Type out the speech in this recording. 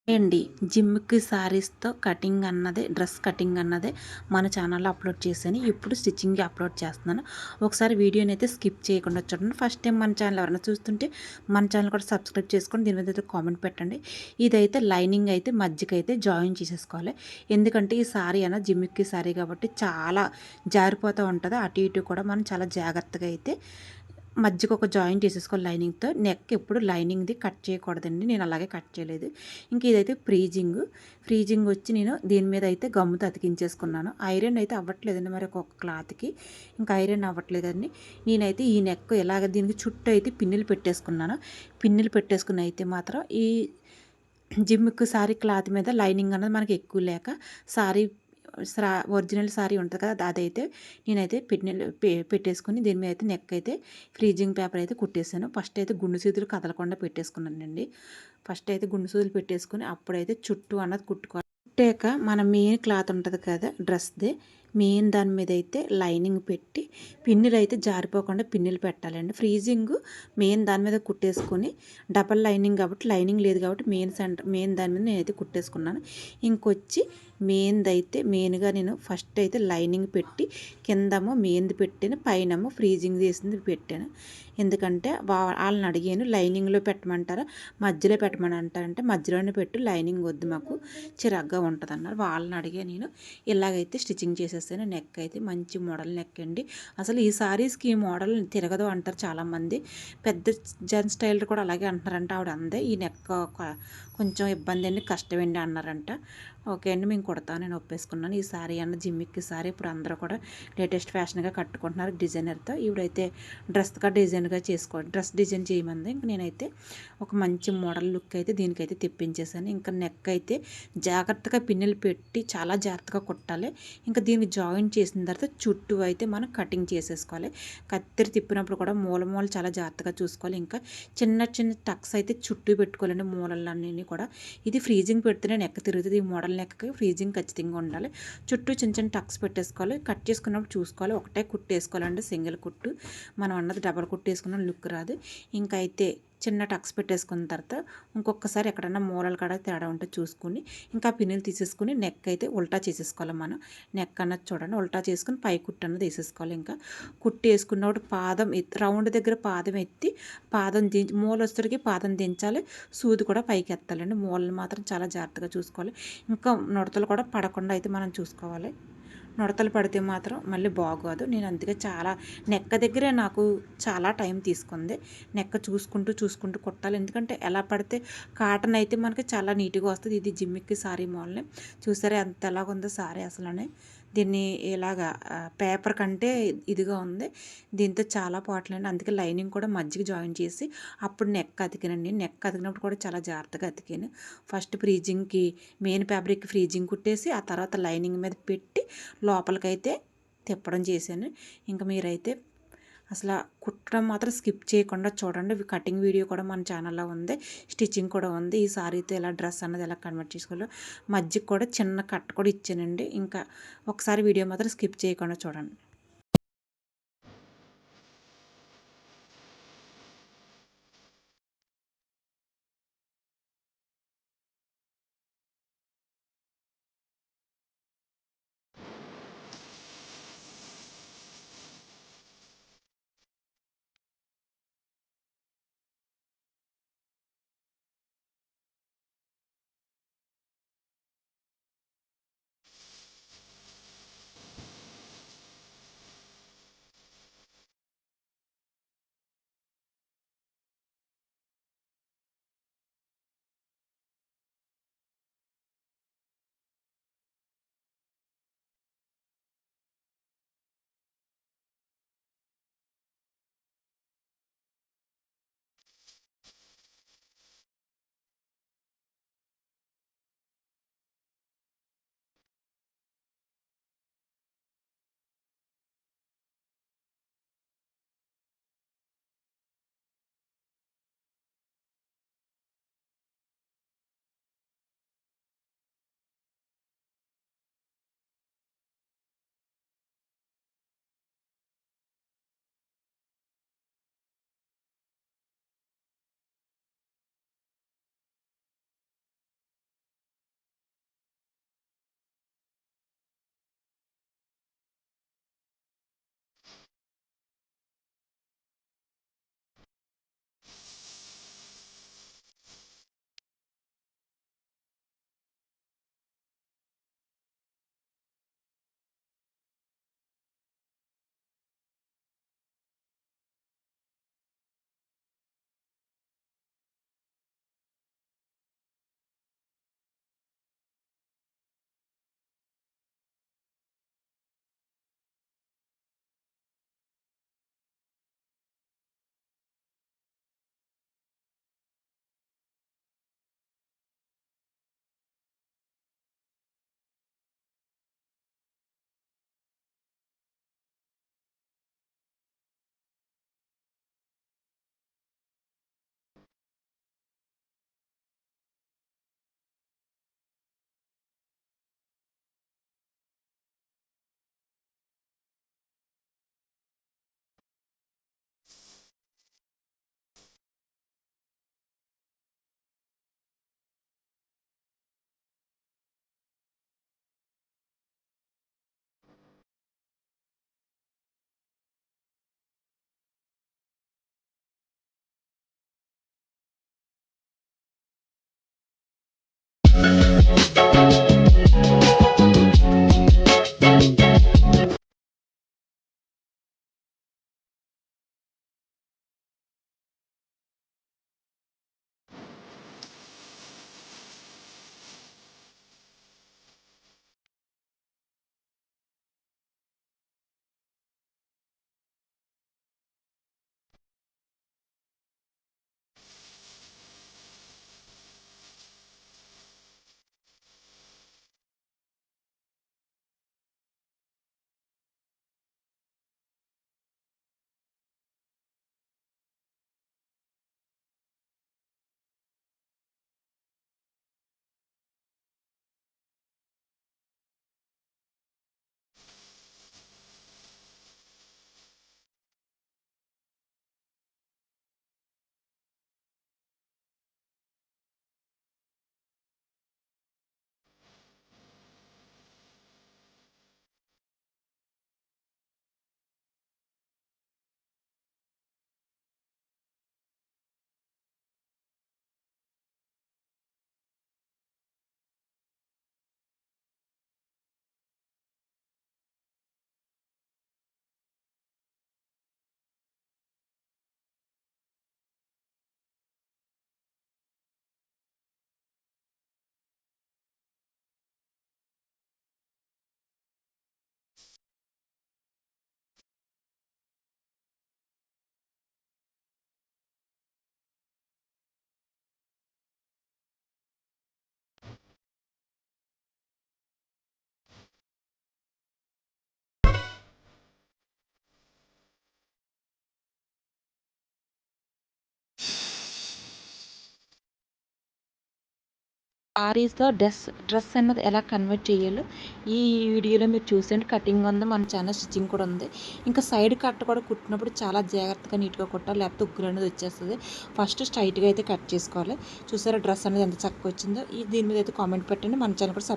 అండి జిమ్‌కి శారీస్‌తో కటింగ్ అన్నది డ్రెస్ కటింగ్ అన్నది మన ఛానల్‌లో అప్లోడ్ చేశాను. ఇప్పుడు స్టిచ్చింగ్‌కి అప్లోడ్ చేస్తున్నాను. ఒకసారి వీడియోనైతే స్కిప్ చేయకుండా చూడండి. ఫస్ట్ టైం మన ఛానల్ ఎవరైనా చూస్తుంటే మన ఛానల్ కూడా సబ్స్క్రైబ్ చేసుకొని దీని మీద అయితే కామెంట్ పెట్టండి. ఇదైతే లైనింగ్ అయితే మధ్యకైతే జాయిన్ చేసేసుకోవాలి. ఎందుకంటే ఈ శారీ అన్నది జిమ్‌కి శారీ కాబట్టి చాలా జారిపోతూ ఉంటది. అటు ఇటు కూడా మనం చాలా జాగ్రత్తగా అయితే మధ్యకి ఒక జాయింట్ చేసేసుకోవాలి లైనింగ్తో. నెక్ ఎప్పుడు లైనింగ్ది కట్ చేయకూడదండి. నేను అలాగే కట్ చేయలేదు. ఇంక ఇదైతే ఫ్రీజింగ్ వచ్చి నేను దీని మీద అయితే గమ్ముతో అతికించేసుకున్నాను. ఐరన్ అయితే అవ్వట్లేదండి మరి ఒక క్లాత్కి. ఇంకా ఐరన్ అవ్వట్లేదండి. నేనైతే ఈ నెక్ ఇలాగ దీనికి చుట్టూ అయితే పిన్నులు పెట్టేసుకున్నాను. పిన్నులు పెట్టేసుకుని అయితే మాత్రం ఈ జిమ్‌కి సారీ క్లాత్ మీద లైనింగ్ అన్నది మనకి ఎక్కువ లేక సారీ ఒరిజినల్ సారీ ఉంటుంది కదా, అదైతే నేనైతే పెట్టేసుకుని దీని మీద అయితే నెక్ అయితే ఫ్రీజింగ్ పేపర్ అయితే కుట్టేసాను. ఫస్ట్ అయితే గుండు సూదులు కదలకుండా పెట్టేసుకున్నానండి. ఫస్ట్ అయితే గుండు సూదులు పెట్టేసుకుని అప్పుడైతే చుట్టూ అన్నది కుట్టుకోవాలి. కుట్టాక మన మెయిన్ క్లాత్ ఉంటుంది కదా డ్రెస్ది, మెయిన్ దాని మీద అయితే లైనింగ్ పెట్టి పిన్నులు అయితే జారిపోకుండా పిన్నులు పెట్టాలండి. ఫ్రీజింగ్ మెయిన్ దాని మీద కుట్టేసుకొని డబల్ లైనింగ్ కాబట్టి లైనింగ్ లేదు కాబట్టి మెయిన్ దాని మీద నేనైతే కుట్టేసుకున్నాను. ఇంకొచ్చి మెయిన్గా నేను ఫస్ట్ అయితే లైనింగ్ పెట్టి కిందమో మెయిన్ది పెట్టాను, పైనమో ఫ్రీజింగ్ చేసింది పెట్టాను. ఎందుకంటే వాళ్ళని అడిగాను లైనింగ్లో పెట్టమంటారా మధ్యలో పెట్టమని అంటారంటే మధ్యలోనే పెట్టు, లైనింగ్ వద్దు మాకు చిరాగ్గా ఉంటుంది అన్నారు. వాళ్ళని అడిగే నేను ఇలాగైతే స్టిచ్చింగ్ చేసేసాను. నెక్ అయితే మంచి మోడల్ నెక్ అండి. అసలు ఈ సారీస్కి ఈ మోడల్ తిరగదు అంటారు చాలామంది. పెద్ద జెంట్స్ టైలర్ కూడా అలాగే అంటున్నారంట. ఆవిడ అందే ఈ నెక్ కొంచెం ఇబ్బంది అండి, కష్టమండి అన్నారంట. ఓకే అండి, మేము కుడతాను నేను ఒప్పేసుకున్నాను. ఈ సారీ అన్న జిమ్మిక్కి సారీ ఇప్పుడు అందరూ కూడా లేటెస్ట్ ఫ్యాషన్గా కట్టుకుంటున్నారు డిజైనర్తో. ఇవిడైతే డ్రెస్ డిజైన్ చేయమంది. ఇంక నేనైతే ఒక మంచి మోడల్ లుక్ అయితే దీనికైతే తెప్పించేసాను. ఇంకా నెక్ అయితే జాగ్రత్తగా పిన్నులు పెట్టి చాలా జాగ్రత్తగా కుట్టాలి. ఇంకా దీన్ని జాయిన్ చేసిన తర్వాత చుట్టూ అయితే మనం కటింగ్ చేసేసుకోవాలి. కత్తెర తిప్పినప్పుడు కూడా మూల చాలా జాగ్రత్తగా చూసుకోవాలి. ఇంకా చిన్న చిన్న టక్స్ అయితే చుట్టూ పెట్టుకోవాలండి మూలలన్నీ కూడా. ఇది ఫ్రీజింగ్ పెడితేనే నెక్ తిరుగుతుంది. ఈ మోడల్ నెక్కి ఫ్రీజింగ్ ఖచ్చితంగా ఉండాలి. చుట్టూ చిన్న చిన్న టక్స్ పెట్టేసుకోవాలి. కట్ చేసుకున్నప్పుడు చూసుకోవాలి. ఒకటే కుట్టు వేసుకోవాలండి, సింగిల్ కుట్టు. మనం అన్నది డబల్ కుట్టు వేసుకున్న లుక్ రాదు. ఇంకా అయితే చిన్న టక్స్ పెట్టేసుకున్న తర్వాత ఇంకొకసారి ఎక్కడన్నా మూలలు కాడ తేడా ఉంటే చూసుకుని ఇంకా పిన్నులు తీసేసుకుని నెక్ అయితే ఉల్టా చేసేసుకోవాలి. మనం నెక్ అన్నది చూడండి ఉల్టా చేసుకుని పై కుట్టు అన్నది వేసేసుకోవాలి. ఇంకా కుట్టు వేసుకున్నప్పుడు పాదం రౌండ్ దగ్గర పాదం ఎత్తి పాదం దించి మూల వస్తుడికి పాదం దించాలి. సూది కూడా పైకి ఎత్తాలండి. మూలను మాత్రం చాలా జాగ్రత్తగా చూసుకోవాలి. ఇంకా నుడతలు కూడా పడకుండా అయితే మనం చూసుకోవాలి. నుడతలు పడితే మాత్రం మళ్ళీ బాగోదు. నేను అందుకే చాలా నెక్క దగ్గరే నాకు చాలా టైం తీసుకుంది. నెక్క చూసుకుంటూ కుట్టాలి. ఎందుకంటే ఎలా పడితే కాటన్ అయితే మనకి చాలా నీట్గా వస్తుంది. ఇది జిమ్మిక్కి సారీ మోడల్ని చూసారా ఎంత ఎలాగుందో సారీ అసలనే. దీన్ని ఇలాగా పేపర్ కంటే ఇదిగా ఉంది. దీంతో చాలా పాటలండి. అందుకే లైనింగ్ కూడా మధ్యకి జాయిన్ చేసి అప్పుడు నెక్ అతికినండి. నెక్ అతికినప్పుడు కూడా చాలా జాగ్రత్తగా అతికాను. ఫస్ట్ మెయిన్ ఫ్యాబ్రిక్ ఫ్రీజింగ్ కుట్టేసి ఆ తర్వాత లైనింగ్ మీద పెట్టి లోపలికైతే తిప్పడం చేశాను. ఇంకా మీరైతే అసలు కుట్టడం మాత్రం స్కిప్ చేయకుండా చూడండి. కటింగ్ వీడియో కూడా మన ఛానల్లో ఉంది, స్టిచ్చింగ్ కూడా ఉంది. ఈ సారీతో ఎలా డ్రెస్ అన్నది ఎలా కన్వర్ట్ చేసుకోవాలో మధ్యకి కూడా చిన్న కట్ కూడా ఇచ్చానండి. ఇంకా ఒకసారి వీడియో మాత్రం స్కిప్ చేయకుండా చూడండి. సారీస్‌తో డ్రెస్ అన్నది ఎలా కన్వర్ట్ చేయాలో ఈ వీడియోలో మీరు చూసేయండి. కటింగ్ ఉంది, మన ఛానల్ స్టిచ్చింగ్ కూడా ఉంది. ఇంకా సైడ్ కట్ కూడా కుట్టినప్పుడు చాలా జాగ్రత్తగా నీట్‌గా కుట్టాలి, లేకపోతే ఉక్కులు అనేది వచ్చేస్తుంది. ఫస్ట్ స్ట్రైట్‌గా అయితే కట్ చేసుకోవాలి. చూసారా డ్రెస్ అనేది ఎంత చక్కగా వచ్చిందో. దీని మీద అయితే కామెంట్ పెట్టండి. మన ఛానల్ కూడా